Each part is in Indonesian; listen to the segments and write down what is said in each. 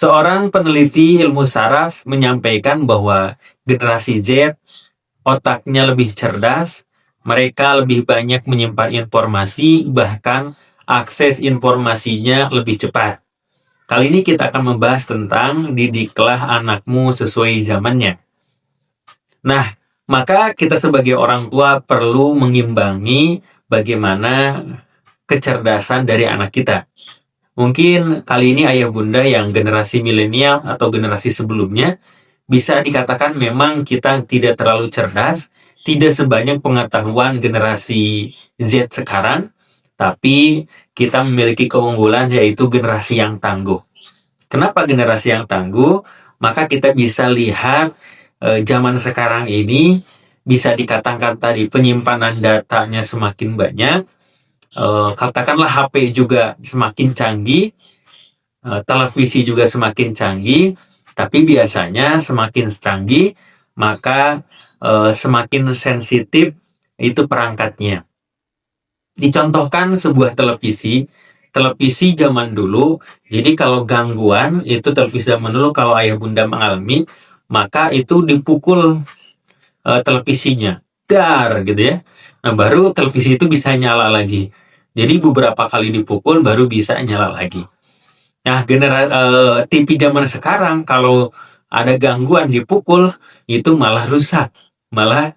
Seorang peneliti ilmu saraf menyampaikan bahwa generasi Z otaknya lebih cerdas, mereka lebih banyak menyimpan informasi, bahkan akses informasinya lebih cepat. Kali ini kita akan membahas tentang didiklah anakmu sesuai zamannya. Nah, maka kita sebagai orang tua perlu mengimbangi bagaimana kecerdasan dari anak kita. Mungkin kali ini ayah bunda yang generasi milenial atau generasi sebelumnya bisa dikatakan memang kita tidak terlalu cerdas, tidak sebanyak pengetahuan generasi Z sekarang, tapi kita memiliki keunggulan yaitu generasi yang tangguh. Kenapa generasi yang tangguh? Maka kita bisa lihat zaman sekarang ini bisa dikatakan tadi penyimpanan datanya semakin banyak, katakanlah HP juga semakin canggih, televisi juga semakin canggih, tapi biasanya semakin canggih maka semakin sensitif itu perangkatnya. Dicontohkan sebuah televisi zaman dulu, jadi kalau gangguan itu televisi zaman dulu kalau ayah bunda mengalami, maka itu dipukul televisinya, dar gitu ya. Nah baru televisi itu bisa nyala lagi. Jadi beberapa kali dipukul baru bisa nyala lagi. Nah TV zaman sekarang kalau ada gangguan dipukul itu malah rusak, malah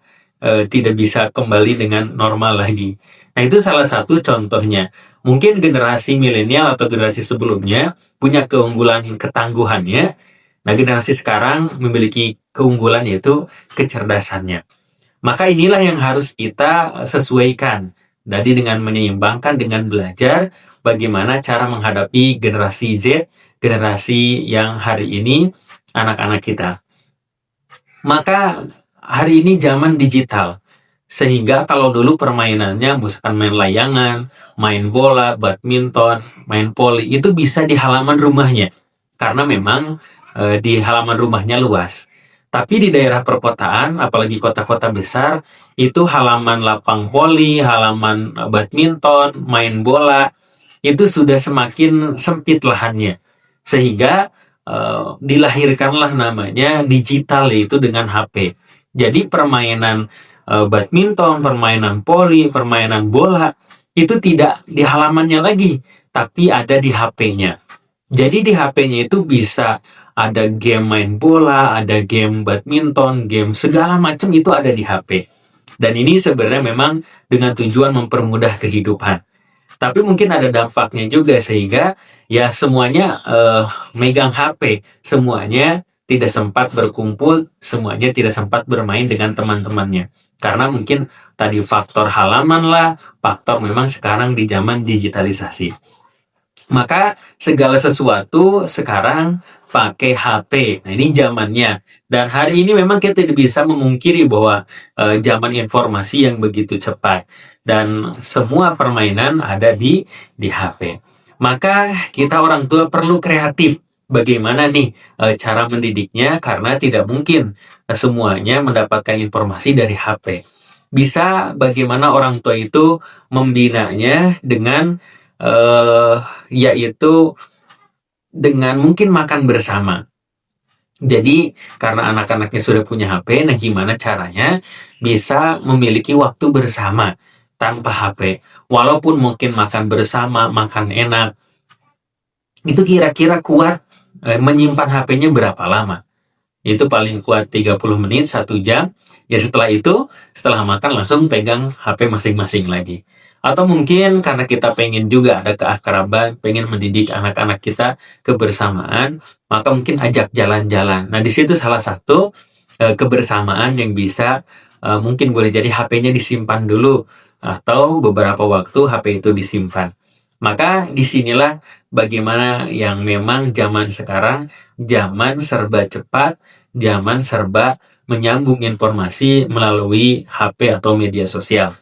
tidak bisa kembali dengan normal lagi. Nah itu salah satu contohnya. Mungkin generasi milenial atau generasi sebelumnya punya keunggulan ketangguhannya. Nah generasi sekarang memiliki keunggulan yaitu kecerdasannya. Maka inilah yang harus kita sesuaikan. Jadi dengan menyeimbangkan dengan belajar bagaimana cara menghadapi generasi Z, generasi yang hari ini anak-anak kita. Maka hari ini zaman digital. Sehingga kalau dulu permainannya misalkan main layangan, main bola, badminton, main poli itu bisa di halaman rumahnya. Karena memang di halaman rumahnya luas. Tapi di daerah perkotaan, apalagi kota-kota besar, itu halaman lapang voli, halaman badminton, main bola, itu sudah semakin sempit lahannya. Sehingga dilahirkanlah namanya digital, yaitu dengan HP. Jadi permainan badminton, permainan voli, permainan bola, itu tidak di halamannya lagi, tapi ada di HP-nya. Jadi di HP-nya itu bisa ada game main bola, ada game badminton, game segala macam itu ada di HP. Dan ini sebenarnya memang dengan tujuan mempermudah kehidupan. Tapi mungkin ada dampaknya juga sehingga ya semuanya megang HP, semuanya tidak sempat berkumpul, semuanya tidak sempat bermain dengan teman-temannya. Karena mungkin tadi faktor halaman lah, faktor memang sekarang di zaman digitalisasi. Maka segala sesuatu sekarang pakai HP. Nah ini zamannya. Dan hari ini memang kita tidak bisa memungkiri bahwa zaman informasi yang begitu cepat. Dan semua permainan ada di HP. Maka kita orang tua perlu kreatif. Bagaimana nih cara mendidiknya? Karena tidak mungkin semuanya mendapatkan informasi dari HP. Bisa bagaimana orang tua itu membinanya dengan yaitu dengan mungkin makan bersama. Jadi karena anak-anaknya sudah punya HP, nah gimana caranya bisa memiliki waktu bersama tanpa HP. Walaupun mungkin makan bersama, makan enak, itu kira-kira kuat menyimpan HP-nya berapa lama? Itu paling kuat 30 menit, 1 jam. Ya setelah itu, setelah makan langsung pegang HP masing-masing lagi. Atau mungkin karena kita pengen juga ada keakraban, pengen mendidik anak-anak kita kebersamaan, maka mungkin ajak jalan-jalan. Nah di situ salah satu kebersamaan yang bisa mungkin boleh jadi HP-nya disimpan dulu atau beberapa waktu HP itu disimpan. Maka disinilah bagaimana yang memang zaman sekarang, zaman serba cepat, zaman serba menyambung informasi melalui HP atau media sosial.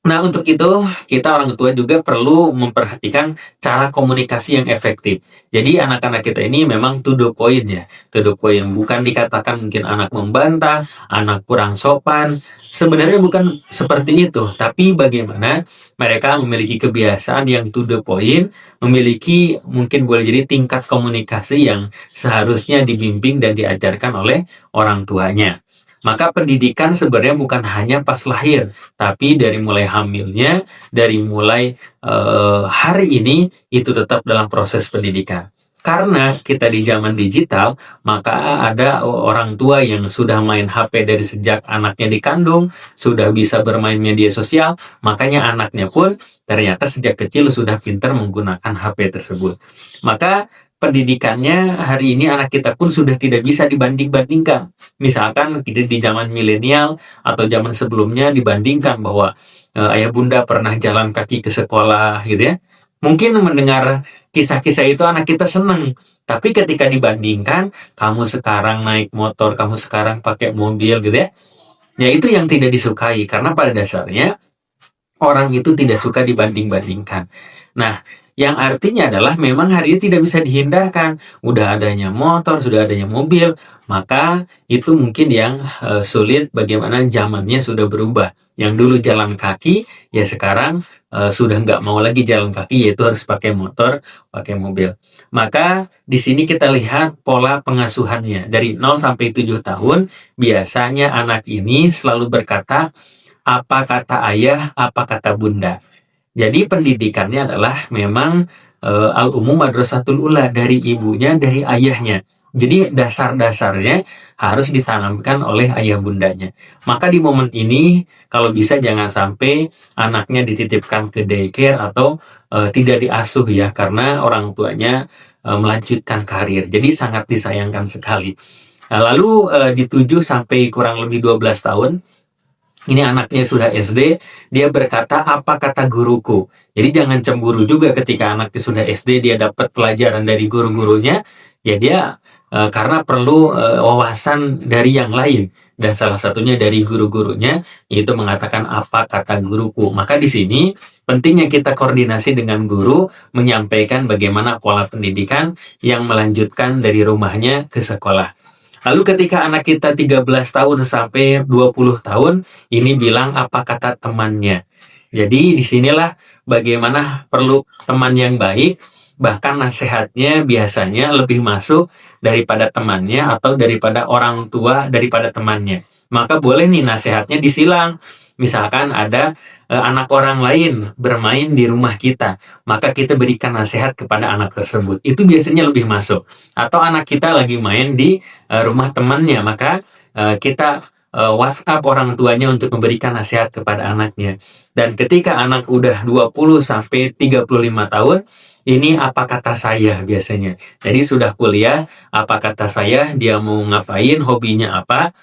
Nah, untuk itu, kita orang tua juga perlu memperhatikan cara komunikasi yang efektif. Jadi, anak-anak kita ini memang to the point ya, to the point. Bukan dikatakan mungkin anak membantah, anak kurang sopan. Sebenarnya bukan seperti itu, tapi bagaimana mereka memiliki kebiasaan yang to the point, memiliki mungkin boleh jadi tingkat komunikasi yang seharusnya dibimbing dan diajarkan oleh orang tuanya. Maka pendidikan sebenarnya bukan hanya pas lahir, tapi dari mulai hamilnya, dari mulai hari ini itu tetap dalam proses pendidikan. Karena kita di zaman digital, maka ada orang tua yang sudah main HP dari sejak anaknya dikandung, sudah bisa bermain media sosial, makanya anaknya pun ternyata sejak kecil sudah pintar menggunakan HP tersebut. Maka pendidikannya hari ini anak kita pun sudah tidak bisa dibanding-bandingkan. Misalkan kita di zaman milenial atau zaman sebelumnya dibandingkan bahwa ayah bunda pernah jalan kaki ke sekolah gitu ya. Mungkin mendengar kisah-kisah itu anak kita senang. Tapi ketika dibandingkan, kamu sekarang naik motor, kamu sekarang pakai mobil gitu ya. Ya itu yang tidak disukai karena pada dasarnya orang itu tidak suka dibanding-bandingkan. Nah, yang artinya adalah memang hari ini tidak bisa dihindarkan. Udah adanya motor, sudah adanya mobil, maka itu mungkin yang sulit bagaimana zamannya sudah berubah. Yang dulu jalan kaki, ya sekarang sudah nggak mau lagi jalan kaki, yaitu harus pakai motor, pakai mobil. Maka di sini kita lihat pola pengasuhannya. Dari 0 sampai 7 tahun, biasanya anak ini selalu berkata, apa kata ayah, apa kata bunda. Jadi pendidikannya adalah memang al-umum madrasatul ula, dari ibunya, dari ayahnya. Jadi dasar-dasarnya harus ditanamkan oleh ayah bundanya. Maka di momen ini kalau bisa jangan sampai anaknya dititipkan ke daycare atau tidak diasuh ya, karena orang tuanya melanjutkan karir. Jadi sangat disayangkan sekali. Nah, lalu di 7 sampai kurang lebih 12 tahun ini anaknya sudah SD, dia berkata, apa kata guruku? Jadi jangan cemburu juga ketika anaknya sudah SD, dia dapat pelajaran dari guru-gurunya, ya dia karena perlu wawasan dari yang lain. Dan salah satunya dari guru-gurunya, yaitu mengatakan apa kata guruku. Maka di sini pentingnya kita koordinasi dengan guru, menyampaikan bagaimana pola pendidikan yang melanjutkan dari rumahnya ke sekolah. Lalu ketika anak kita 13 tahun sampai 20 tahun, ini bilang apa kata temannya. Jadi disinilah bagaimana perlu teman yang baik, bahkan nasihatnya biasanya lebih masuk daripada temannya atau daripada orang tua daripada temannya. Maka boleh nih nasihatnya disilang. Misalkan ada anak orang lain bermain di rumah kita, maka kita berikan nasihat kepada anak tersebut. Itu biasanya lebih masuk. Atau anak kita lagi main di rumah temannya, maka kita WhatsApp orang tuanya untuk memberikan nasihat kepada anaknya. Dan ketika anak udah 20 sampai 35 tahun, ini apa kata saya biasanya. Jadi sudah kuliah, apa kata saya, dia mau ngapain, hobinya apa,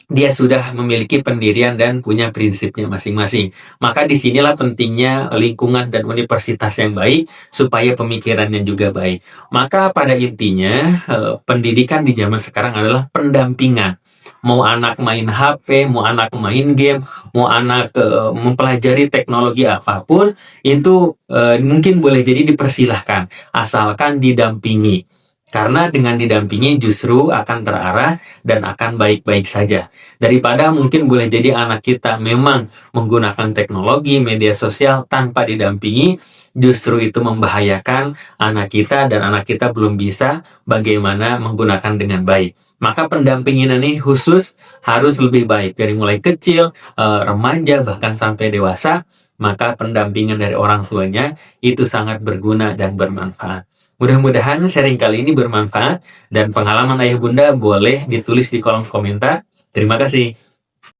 dia sudah memiliki pendirian dan punya prinsipnya masing-masing. Maka disinilah pentingnya lingkungan dan universitas yang baik supaya pemikirannya juga baik. Maka pada intinya pendidikan di zaman sekarang adalah pendampingan. Mau anak main HP, mau anak main game, mau anak mempelajari teknologi apapun, itu mungkin boleh jadi dipersilahkan asalkan didampingi. Karena dengan didampingi justru akan terarah dan akan baik-baik saja. Daripada mungkin boleh jadi anak kita memang menggunakan teknologi, media sosial tanpa didampingi, justru itu membahayakan anak kita dan anak kita belum bisa bagaimana menggunakan dengan baik. Maka pendampingan ini khusus harus lebih baik dari mulai kecil, remaja, bahkan sampai dewasa. Maka pendampingan dari orang tuanya itu sangat berguna dan bermanfaat. Mudah-mudahan sharing kali ini bermanfaat dan pengalaman ayah bunda boleh ditulis di kolom komentar. Terima kasih.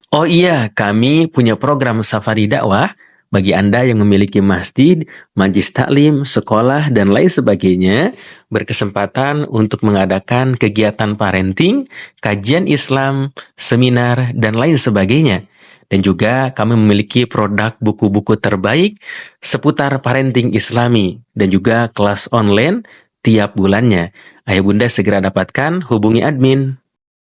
Oh iya, kami punya program Safari Dakwah bagi Anda yang memiliki masjid, majlis taklim, sekolah, dan lain sebagainya, berkesempatan untuk mengadakan kegiatan parenting, kajian Islam, seminar, dan lain sebagainya. Dan juga kami memiliki produk buku-buku terbaik seputar parenting Islami dan juga kelas online tiap bulannya. Ayah bunda segera dapatkan, hubungi admin.